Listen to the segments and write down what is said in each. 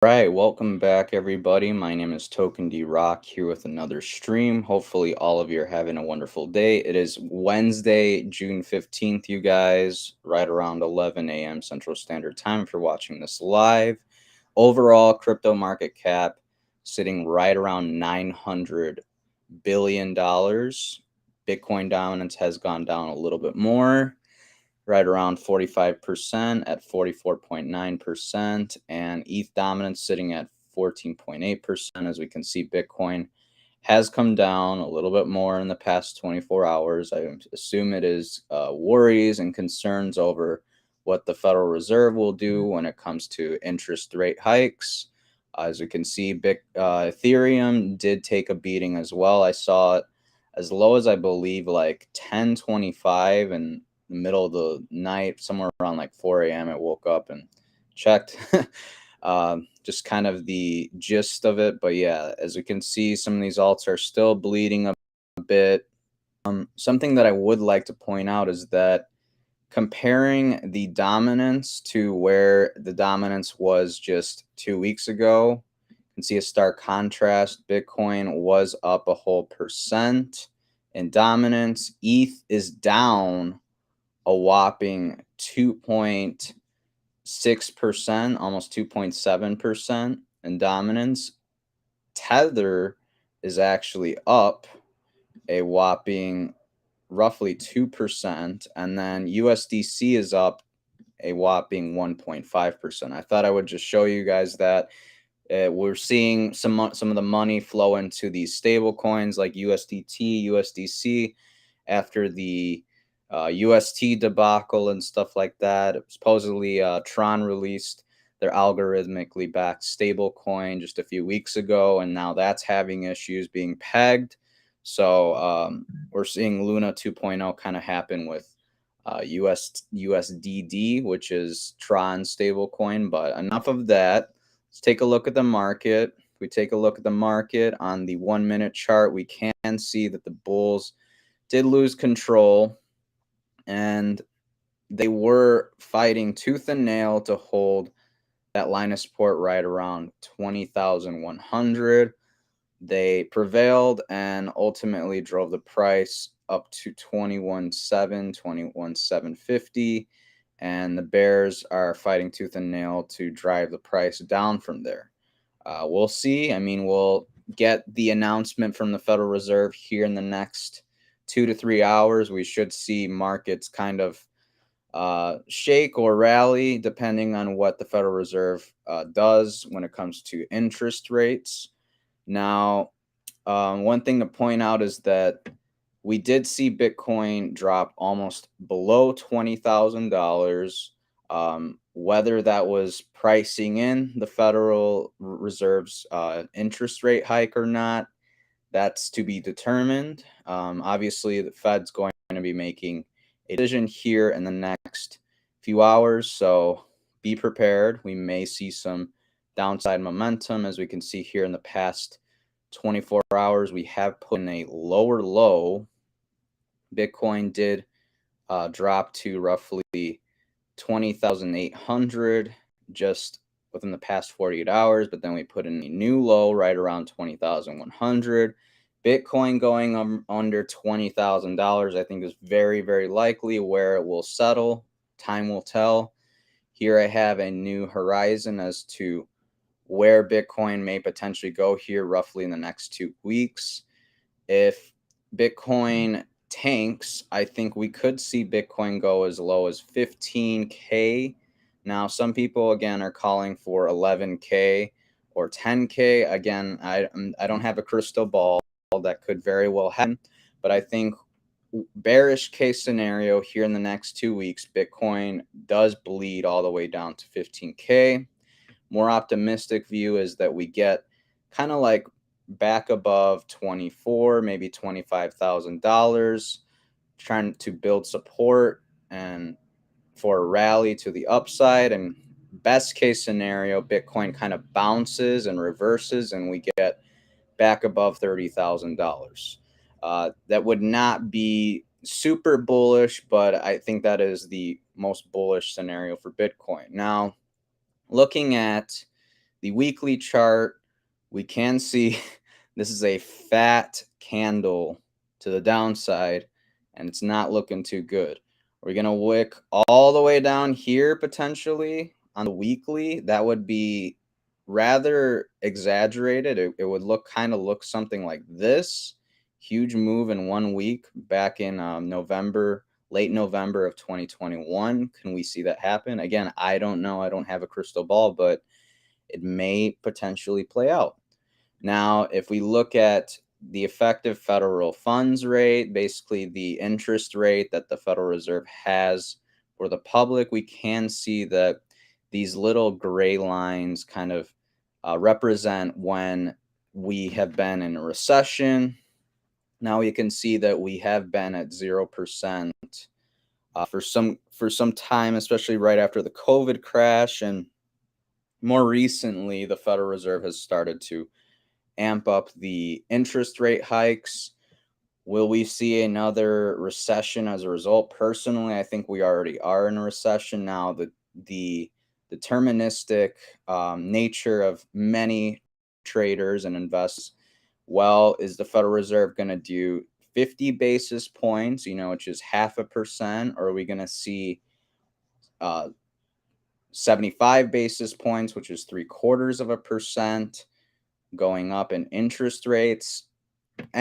Right, welcome back, everybody. My name is Token D Rock here with another stream. Hopefully, all of you are having a wonderful day. It is Wednesday, June 15th, you guys, right around 11 a.m. Central Standard Time if you're watching this live. Overall, crypto market cap sitting right around $900 billion. Bitcoin dominance has gone down a little bit more, right around 45% at 44.9%, and ETH dominance sitting at 14.8%. As we can see, Bitcoin has come down a little bit more in the past 24 hours. I assume it is worries and concerns over what the Federal Reserve will do when it comes to interest rate hikes. As we can see, Ethereum did take a beating as well. I saw it as low as I believe like 1025 and the middle of the night, somewhere around like 4 a.m. I woke up and checked. Just kind of the gist of it. But yeah, as we can see, some of these alts are still bleeding a bit. Something that I would like to point out is that comparing the dominance to where the dominance was just 2 weeks ago, you can see a stark contrast. Bitcoin was up a whole percent in dominance. ETH is down a whopping 2.6%, almost 2.7% in dominance. Tether is actually up a whopping roughly 2%, and then USDC is up a whopping 1.5%. I thought I would just show you guys that we're seeing some of the money flow into these stable coins like USDT, USDC after the UST debacle and stuff like that. Supposedly, Tron released their algorithmically backed stable coin just a few weeks ago, and now that's having issues being pegged. So we're seeing Luna 2.0 kind of happen with USDD, which is Tron stablecoin. But enough of that. Let's take a look at the market. If we take a look at the market on the 1 minute chart, we can see that the bulls did lose control, and they were fighting tooth and nail to hold that line of support right around 20,100. They prevailed and ultimately drove the price up to 21.7, 21,750, and the bears are fighting tooth and nail to drive the price down from there. We'll see. I mean, we'll get the announcement from the Federal Reserve here in the next 2 to 3 hours. We should see markets kind of shake or rally depending on what the Federal Reserve does when it comes to interest rates. Now, one thing to point out is that we did see Bitcoin drop almost below $20,000. Whether that was pricing in the Federal Reserve's interest rate hike or not, that's to be determined. Obviously, the Fed's going to be making a decision here in the next few hours, so be prepared. We may see some downside momentum. As we can see here in the past 24 hours, we have put in a lower low. Bitcoin did drop to roughly 20,800 just within the past 48 hours, but then we put in a new low right around 20,100. Bitcoin going under $20,000, I think, is very, very likely. Where it will settle, time will tell. Here I have a new horizon as to where Bitcoin may potentially go here roughly in the next 2 weeks. If Bitcoin tanks, I think we could see Bitcoin go as low as 15K. Now, some people, again, are calling for 11K or 10K. Again, I don't have a crystal ball. That could very well happen. But I think bearish case scenario here in the next 2 weeks, Bitcoin does bleed all the way down to 15K. More optimistic view is that we get kind of like back above 24, maybe $25,000, trying to build support and for a rally to the upside. And best case scenario, Bitcoin kind of bounces and reverses and we get back above $30,000. That would not be super bullish, but I think that is the most bullish scenario for Bitcoin. Now, looking at the weekly chart, we can see this is a fat candle to the downside, and it's not looking too good. We're going to wick all the way down here potentially on the weekly. That would be rather exaggerated. It would look something like this. Huge move in 1 week back in November, late November of 2021. Can we see that happen? Again, I don't know. I don't have a crystal ball, but it may potentially play out. Now, if we look at the effective federal funds rate, basically the interest rate that the Federal Reserve has for the public, we can see that these little gray lines kind of represent when we have been in a recession. Now you can see that we have been at 0% for some time, especially right after the COVID crash, and more recently, the Federal Reserve has started to amp up the interest rate hikes. Will we see another recession as a result? Personally, I think we already are in a recession now. The deterministic nature of many traders and investors, well, is the Federal Reserve going to do 50 basis points, which is 0.5%, or are we going to see 75 basis points, which is 0.75%, going up in interest rates?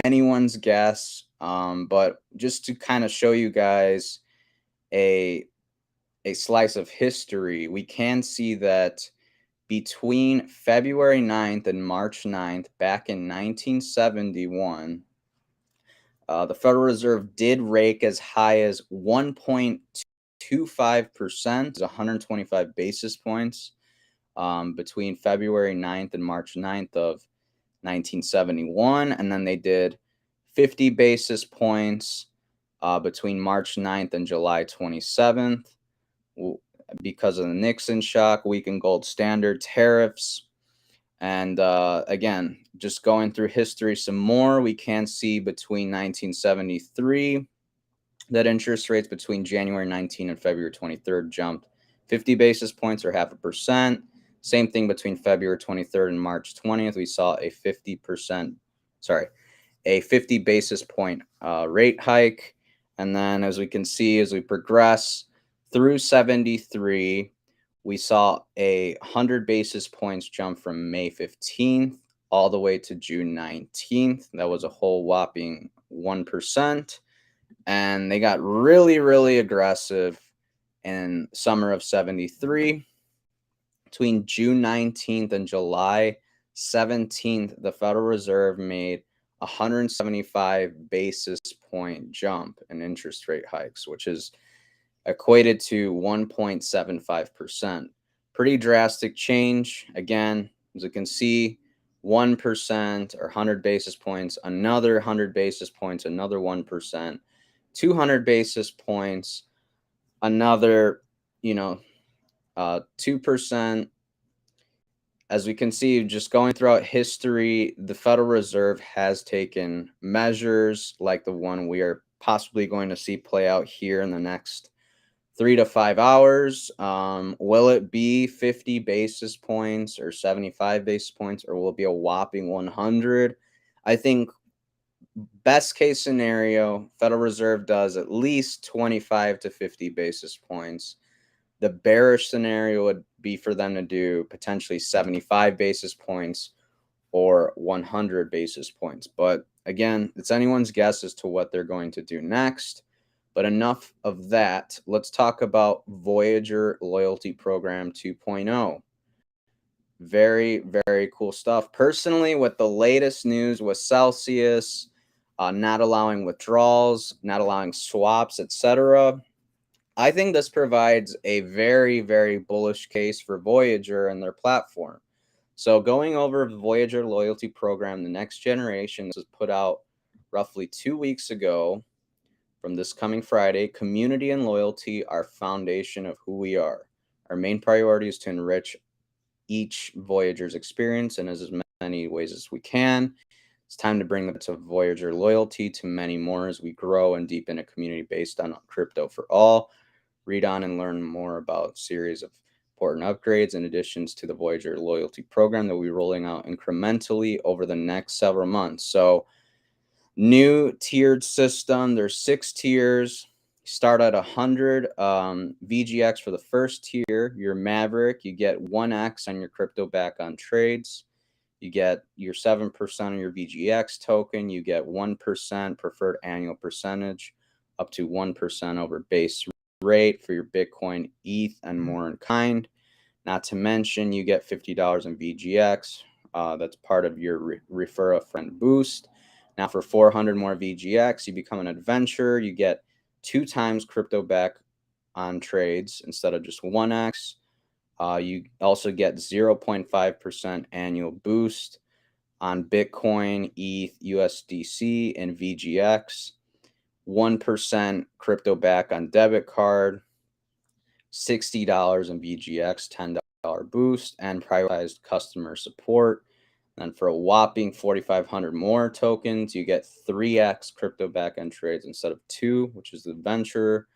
Anyone's guess. But just to kind of show you guys a slice of history, we can see that between February 9th and March 9th, back in 1971, the Federal Reserve did rake as high as 1.25%, 125 basis points, between February 9th and March 9th of 1971. And then they did 50 basis points between March 9th and July 27th because of the Nixon shock, weakened gold standard, tariffs. And again, just going through history some more, we can see between 1973 that interest rates between January 19 and February 23rd jumped 50 basis points or 0.5%. Same thing between February 23rd and March 20th. We saw a 50 basis point rate hike. And then as we can see, as we progress through 73, we saw a 100 basis points jump from May 15th all the way to June 19th. That was a whole whopping 1%. And they got really, really aggressive in summer of 73. Between June 19th and July 17th, the Federal Reserve made 175 basis point jump in interest rate hikes, which is equated to 1.75%. Pretty drastic change. Again, as you can see, 1% or 100 basis points, another 100 basis points, another 1%, 200 basis points, another, 2%. As we can see, just going throughout history, the Federal Reserve has taken measures like the one we are possibly going to see play out here in the next 3 to 5 hours. Will it be 50 basis points or 75 basis points, or will it be a whopping 100? I think best case scenario, Federal Reserve does at least 25 to 50 basis points. The bearish scenario would be for them to do potentially 75 basis points or 100 basis points. But again, it's anyone's guess as to what they're going to do next. But enough of that. Let's talk about Voyager Loyalty Program 2.0. Very, very cool stuff. Personally, with the latest news with Celsius, not allowing withdrawals, not allowing swaps, etc., I think this provides a very, very bullish case for Voyager and their platform. So going over the Voyager Loyalty Program, the next generation, this was put out roughly 2 weeks ago from this coming Friday. Community and loyalty are foundation of who we are. Our main priority is to enrich each Voyager's experience in as many ways as we can. It's time to bring the to Voyager loyalty to many more as we grow and deepen a community based on crypto for all. Read on and learn more about series of support and upgrades in additions to the Voyager loyalty program that we'll be rolling out incrementally over the next several months. So new tiered system, there's 6 tiers. Start at 100 VGX for the first tier. Your Maverick, you get 1x on your crypto back on trades. You get your 7% of your VGX token. You get 1% preferred annual percentage, up to 1% over base rate for your Bitcoin, ETH, and more in kind. Not to mention, you get $50 in VGX. That's part of your refer a friend boost. Now, for 400 more VGX, you become an adventurer. You get 2 times crypto back on trades instead of just 1x. You also get 0.5% annual boost on Bitcoin, ETH, USDC, and VGX. 1% crypto back on debit card. $60 in VGX, $10 boost, and prioritized customer support. And for a whopping 4,500 more tokens, you get 3x crypto backend trades instead of 2, which is the venture.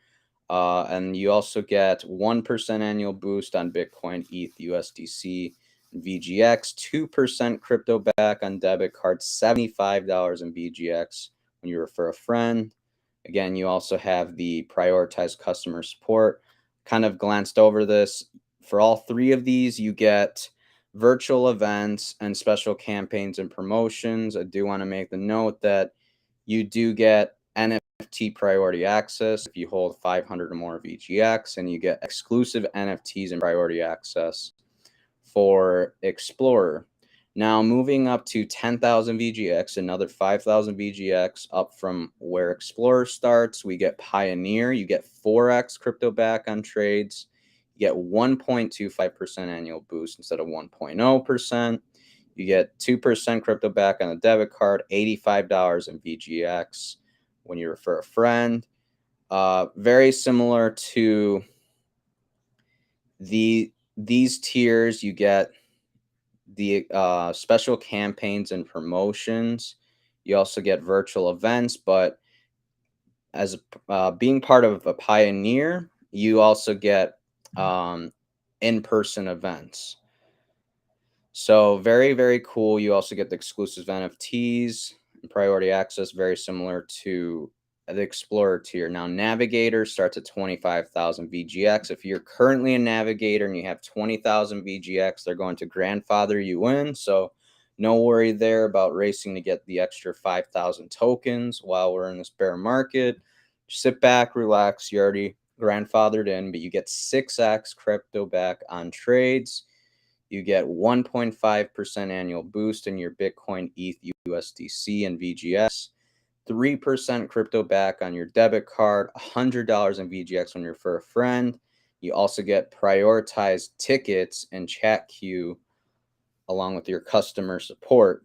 And you also get 1% annual boost on Bitcoin, ETH, USDC, and VGX, 2% crypto back on debit card, $75 in VGX when you refer a friend. Again, you also have the prioritized customer support. Kind of glanced over this. For all 3 of these, you get virtual events and special campaigns and promotions. I do want to make the note that you do get NFT priority access if you hold 500 or more VGX, and you get exclusive NFTs and priority access for Explorer. Now, moving up to 10,000 VGX, another 5,000 VGX up from where Explorer starts, we get Pioneer. You get 4x crypto back on trades. You get 1.25% annual boost instead of 1.0%. You get 2% crypto back on a debit card, $85 in VGX when you refer a friend. Very similar to these tiers, you get the special campaigns and promotions. You also get virtual events, but as being part of a Pioneer, you also get in-person events. So very, very cool. You also get the exclusive NFTs and priority access, very similar to the Explorer tier. Now, Navigator starts at 25,000 VGX. If you're currently a Navigator and you have 20,000 VGX, they're going to grandfather you in. So no worry there about racing to get the extra 5,000 tokens while we're in this bear market. Sit back, relax. You're already grandfathered in, but you get 6x crypto back on trades. You get 1.5% annual boost in your Bitcoin, ETH, USDC, and VGX. 3% crypto back on your debit card. $100 in VGX when you refer a friend. You also get prioritized tickets and chat queue along with your customer support.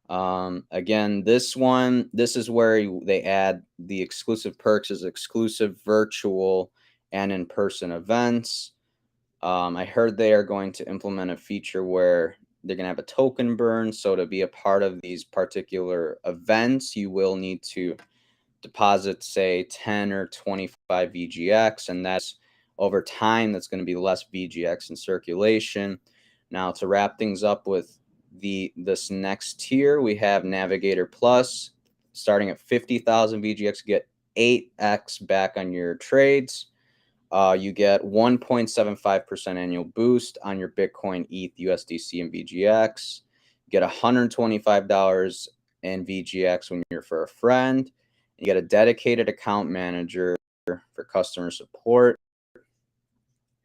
Again, this is where they add the exclusive perks as exclusive virtual and in-person events. I heard they are going to implement a feature where they're going to have a token burn. So to be a part of these particular events, you will need to deposit, say, 10 or 25 VGX. And that's over time, that's going to be less VGX in circulation. Now, to wrap things up with this next tier, we have Navigator Plus. Starting at 50,000 VGX, you get 8x back on your trades. You get 1.75% annual boost on your Bitcoin, ETH, USDC, and VGX. You get $125 in VGX when you're for a friend. You get a dedicated account manager for customer support.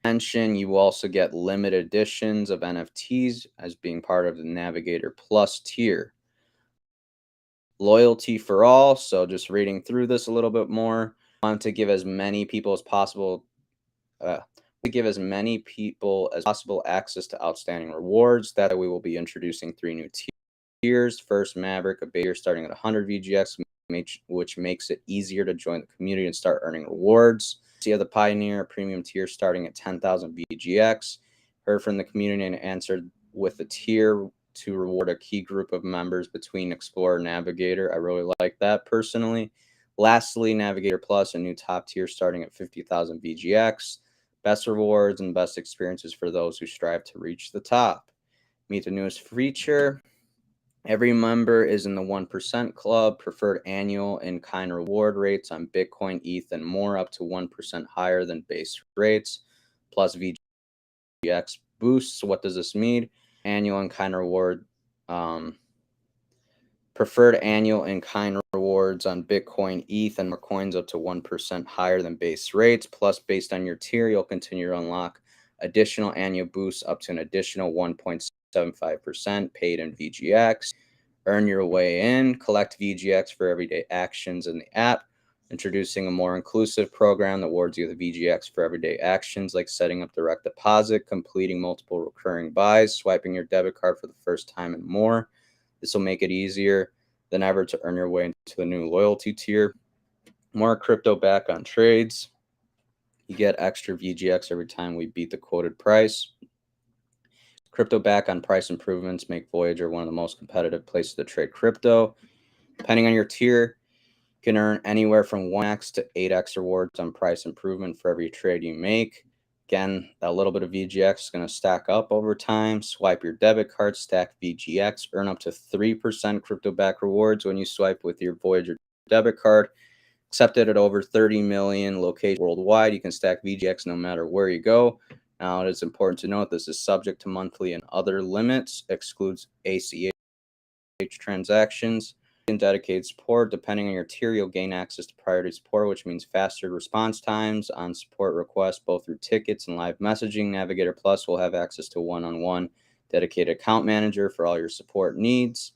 You also get limited editions of NFTs as being part of the Navigator Plus tier. Loyalty for all. So just reading through this a little bit more. I want to give as many people as possible access to outstanding rewards. That we will be introducing 3 new tiers. First, Maverick, a beta starting at 100 VGX, which makes it easier to join the community and start earning rewards. You have the Pioneer, premium tier starting at 10,000 VGX. Heard from the community and answered with the tier to reward a key group of members between Explorer and Navigator. I really like that personally. Lastly, Navigator Plus, a new top tier starting at 50,000 VGX. Best rewards and best experiences for those who strive to reach the top. Meet the newest feature. Every member is in the 1% club. Preferred annual in-kind reward rates on Bitcoin, ETH, and more, up to 1% higher than base rates, plus VGX boosts. What does this mean? Annual in-kind reward. Preferred annual in-kind rewards on Bitcoin, ETH, and more coins up to 1% higher than base rates. Plus, based on your tier, you'll continue to unlock additional annual boosts up to an additional 1.75% paid in VGX. Earn your way in. Collect VGX for everyday actions in the app. Introducing a more inclusive program that awards you the VGX for everyday actions like setting up direct deposit, completing multiple recurring buys, swiping your debit card for the first time, and more. This will make it easier than ever to earn your way into the new loyalty tier. More crypto back on trades. You get extra VGX every time we beat the quoted price. Crypto back on price improvements make Voyager one of the most competitive places to trade crypto. Depending on your tier, you can earn anywhere from 1x to 8x rewards on price improvement for every trade you make. Again, that little bit of VGX is going to stack up over time. Swipe your debit card, stack VGX, earn up to 3% crypto back rewards when you swipe with your Voyager debit card. Accepted at over 30 million locations worldwide. You can stack VGX no matter where you go. Now, it is important to note this is subject to monthly and other limits, excludes ACH transactions. And dedicated support. Depending on your tier, you'll gain access to priority support, which means faster response times on support requests, both through tickets and live messaging. Navigator Plus will have access to one-on-one dedicated account manager for all your support needs.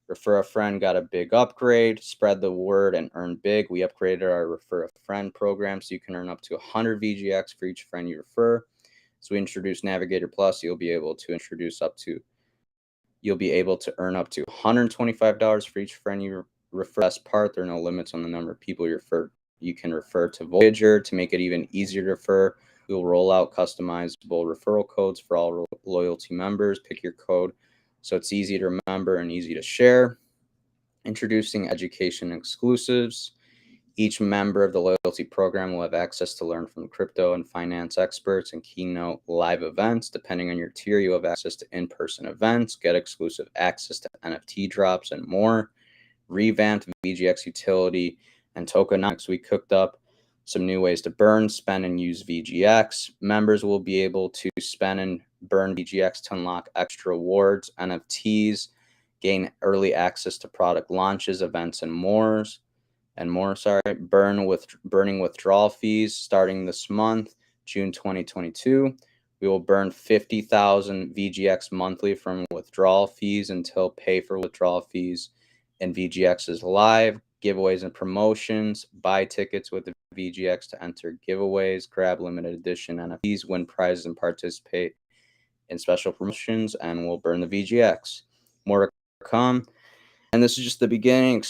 Refer a friend got a big upgrade. Spread the word and earn big. We upgraded our Refer a Friend program so you can earn up to 100 VGX for each friend you refer. So we introduced Navigator Plus. You'll be able to earn up to $125 for each friend you refer. Best part, there are no limits on the number of people you can refer to Voyager. To make it even easier to refer, we will roll out customizable referral codes for all loyalty members. Pick your code so it's easy to remember and easy to share. Introducing education exclusives. Each member of the loyalty program will have access to learn from crypto and finance experts and keynote live events. Depending on your tier, you have access to in-person events, get exclusive access to NFT drops, and more. Revamped VGX utility and tokenomics. We cooked up some new ways to burn, spend, and use VGX. Members will be able to spend and burn VGX to unlock extra rewards, NFTs, gain early access to product launches, events, and more. Burning withdrawal fees starting this month, June 2022. We will burn 50,000 VGX monthly from withdrawal fees until pay for withdrawal fees and VGX is live. Giveaways and promotions. Buy tickets with the VGX to enter giveaways, grab limited edition NFTs, win prizes, and participate in special promotions, and we'll burn the VGX. More to come. And this is just the beginning.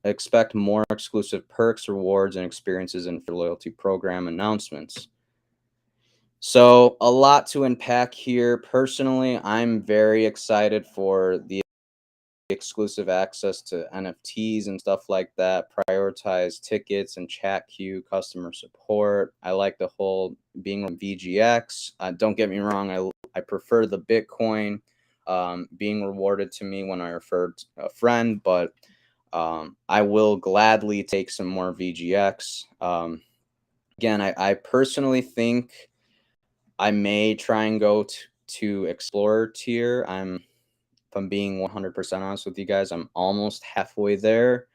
Expect more exclusive perks, rewards, and experiences in your loyalty program announcements. So a lot to unpack here. Personally, I'm very excited for the exclusive access to NFTs and stuff like that. Prioritize tickets and chat queue, customer support. I like the whole being on VGX. Don't get me wrong. I prefer the Bitcoin being rewarded to me when I referred a friend, but I will gladly take some more VGX. Again, I personally think I may try and go to Explorer tier. If I'm being 100% honest with you guys, I'm almost halfway there.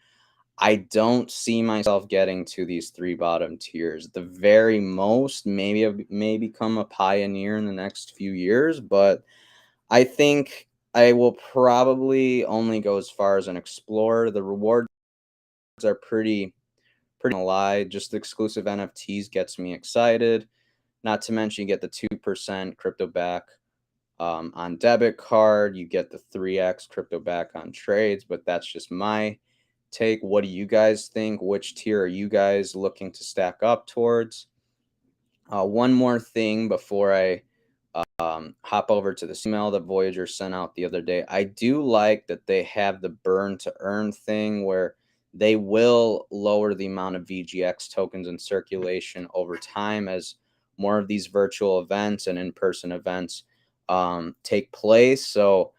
I don't see myself getting to these three bottom tiers. The very most, maybe I may become a pioneer in the next few years, but I think I will probably only go as far as an explorer. The rewards are pretty lie. Just the exclusive NFTs gets me excited. Not to mention you get the 2% crypto back on debit card. You get the 3x crypto back on trades, but that's just my take. What do you guys think? Which tier are you guys looking to stack up towards? One more thing before I hop over to this email that Voyager sent out the other day. I do like that they have the burn to earn thing where they will lower the amount of VGX tokens in circulation over time as more of these virtual events and in-person events take place. So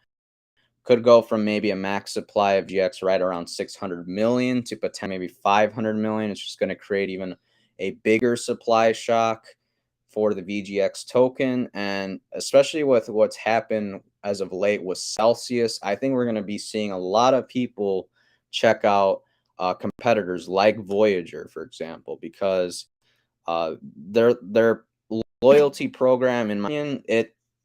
could go from maybe a max supply of GX right around 600 million to potentially maybe 500 million. It's just going to create even a bigger supply shock for the VGX token. And especially with what's happened as of late with Celsius, I think we're going to be seeing a lot of people check out competitors like Voyager, for example, because their loyalty program, in my opinion,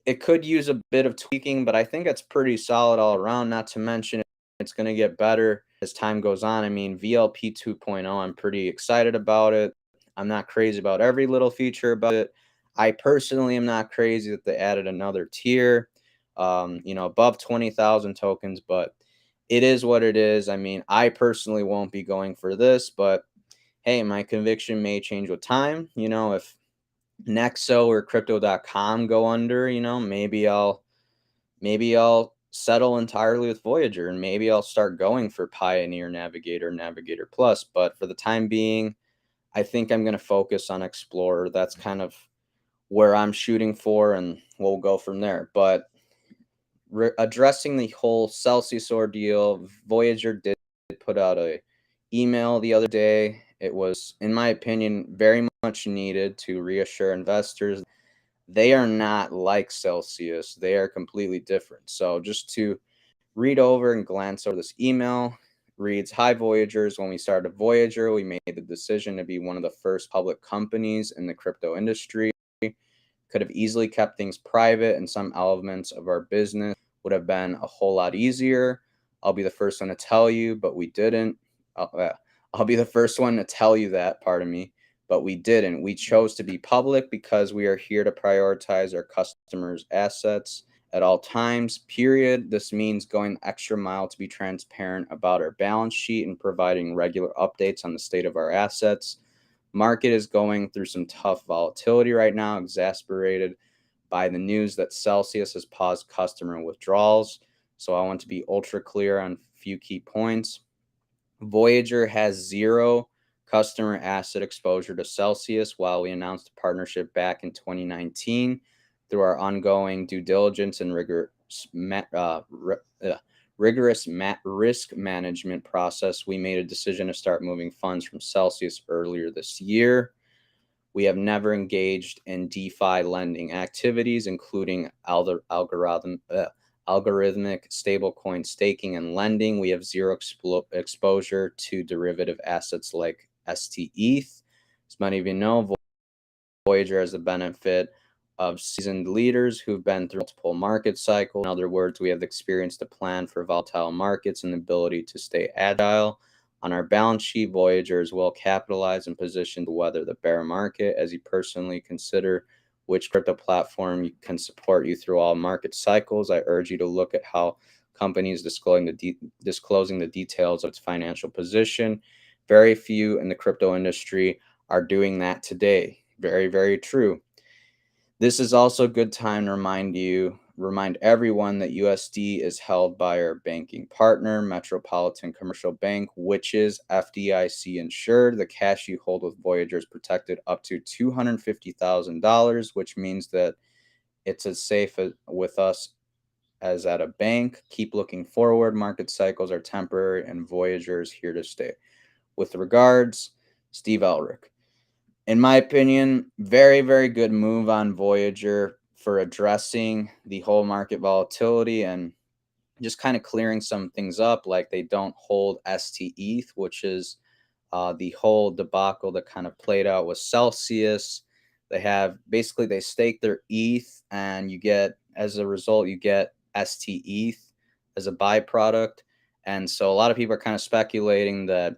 it could use a bit of tweaking, but I think it's pretty solid all around. Not to mention, it's going to get better as time goes on. I mean, VLP 2.0, I'm pretty excited about it. I'm not crazy about every little feature about it. I personally am not crazy that they added another tier, above 20,000 tokens, but it is what it is. I mean, I personally won't be going for this, but hey, my conviction may change with time. If Nexo or crypto.com go under, maybe I'll settle entirely with Voyager, and maybe I'll start going for Pioneer, Navigator Plus. But for the time being, I think I'm going to focus on Explorer. That's kind of where I'm shooting for, and we'll go from there. But addressing the whole Celsius ordeal, Voyager did put out a email the other day. It was, in my opinion, very much needed to reassure investors they are not like Celsius. They are completely different. So just to read over and glance over this email, reads, "Hi Voyagers, when we started Voyager, we made the decision to be one of the first public companies in the crypto industry. Could have easily kept things private, and some elements of our business would have been a whole lot easier. I'll be the first one to tell you, but we didn't. I'll be the first one to tell you that, pardon me, but we didn't. We chose to be public because we are here to prioritize our customers' assets at all times, period. This means going the extra mile to be transparent about our balance sheet and providing regular updates on the state of our assets. Market is going through some tough volatility right now, exacerbated by the news that Celsius has paused customer withdrawals. So I want to be ultra clear on a few key points. Voyager has zero customer asset exposure to Celsius. While we announced a partnership back in 2019, through our ongoing due diligence and rigorous risk management process, we made a decision to start moving funds from Celsius earlier this year. We have never engaged in DeFi lending activities, including algorithmic stablecoin staking and lending. We have zero exposure to derivative assets like STETH. As many of you know, Voyager has the benefit of seasoned leaders who've been through multiple market cycles. In other words, we have the experience to plan for volatile markets and the ability to stay agile. On our balance sheet, Voyager is well capitalized and positioned to weather the bear market. As you personally consider which crypto platform can support you through all market cycles, I urge you to look at how companies disclosing the details of its financial position. Very few in the crypto industry are doing that today. Very, very true. This is also a good time to remind everyone that USD is held by our banking partner, Metropolitan Commercial Bank, which is FDIC insured. The cash you hold with Voyager is protected up to $250,000, which means that it's as safe with us as at a bank. Keep looking forward. Market cycles are temporary, and Voyager is here to stay. With regards, Steve Elric. In my opinion, very, very good move on Voyager for addressing the whole market volatility and just kind of clearing some things up. Like they don't hold STETH, which is the whole debacle that kind of played out with Celsius. They stake their ETH, and as a result, you get STETH as a byproduct. And so a lot of people are kind of speculating that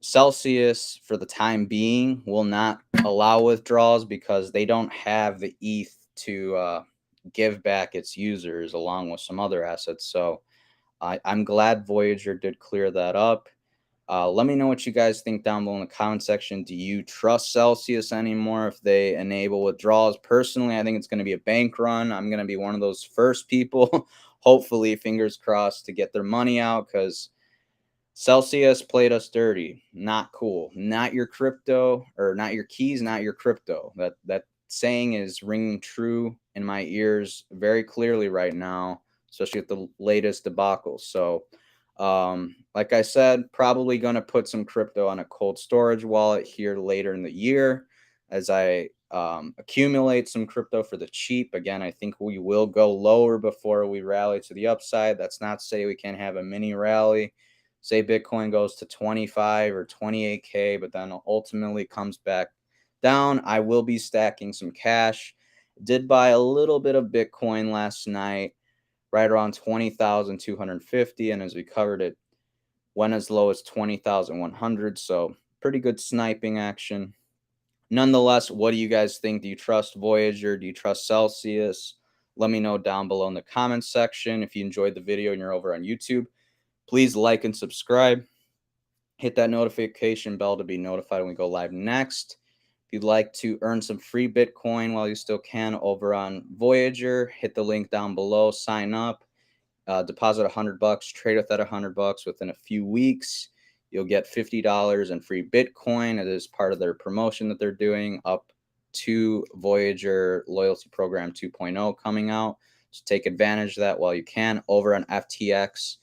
Celsius, for the time being, will not allow withdrawals because they don't have the ETH to give back its users along with some other assets. So I'm glad Voyager did clear that up. Let me know what you guys think down below in the comment section. Do you trust Celsius anymore if they enable withdrawals? Personally, I think it's going to be a bank run. I'm going to be one of those first people, hopefully, fingers crossed, to get their money out because Celsius played us dirty. Not cool. Not your crypto, or not your keys, not your crypto. That saying is ringing true in my ears very clearly right now, especially with the latest debacle. So, like I said, probably going to put some crypto on a cold storage wallet here later in the year as I accumulate some crypto for the cheap. Again, I think we will go lower before we rally to the upside. That's not to say we can't have a mini rally. Say Bitcoin goes to 25 or 28K, but then ultimately comes back down. I will be stacking some cash. Did buy a little bit of Bitcoin last night, right around 20,250, and as we covered, it went as low as 20,100. So pretty good sniping action. Nonetheless, what do you guys think? Do you trust Voyager? Do you trust Celsius? Let me know down below in the comments section. If you enjoyed the video and you're over on YouTube, please like and subscribe. Hit that notification bell to be notified when we go live next. If you'd like to earn some free Bitcoin while you still can over on Voyager, hit the link down below, sign up, deposit $100, trade with that $100 within a few weeks. You'll get $50 in free Bitcoin. It is part of their promotion that they're doing up to Voyager Loyalty Program 2.0 coming out. So take advantage of that while you can over on FTX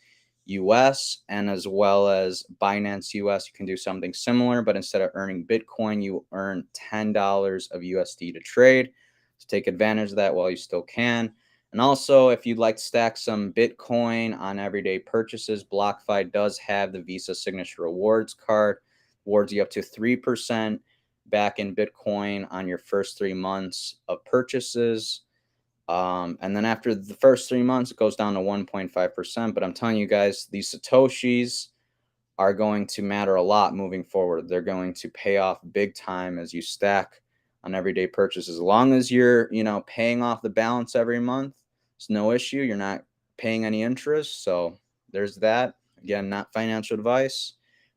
US, and as well as Binance US. You can do something similar, but instead of earning Bitcoin, you earn $10 of USD to trade. So take advantage of that while you still can. And also, if you'd like to stack some Bitcoin on everyday purchases, BlockFi does have the Visa Signature Rewards card. Rewards you up to 3% back in Bitcoin on your first 3 months of purchases. And then after the first 3 months, it goes down to 1.5%. But I'm telling you guys, these Satoshis are going to matter a lot moving forward. They're going to pay off big time as you stack on everyday purchases. As long as you're, paying off the balance every month, it's no issue. You're not paying any interest. So there's that. Again, not financial advice,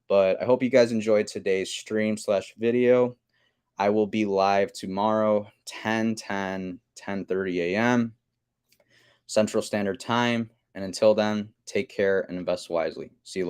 but I hope you guys enjoyed today's stream/video. I will be live tomorrow, 10:30 a.m. Central Standard Time. And until then, take care and invest wisely. See you later.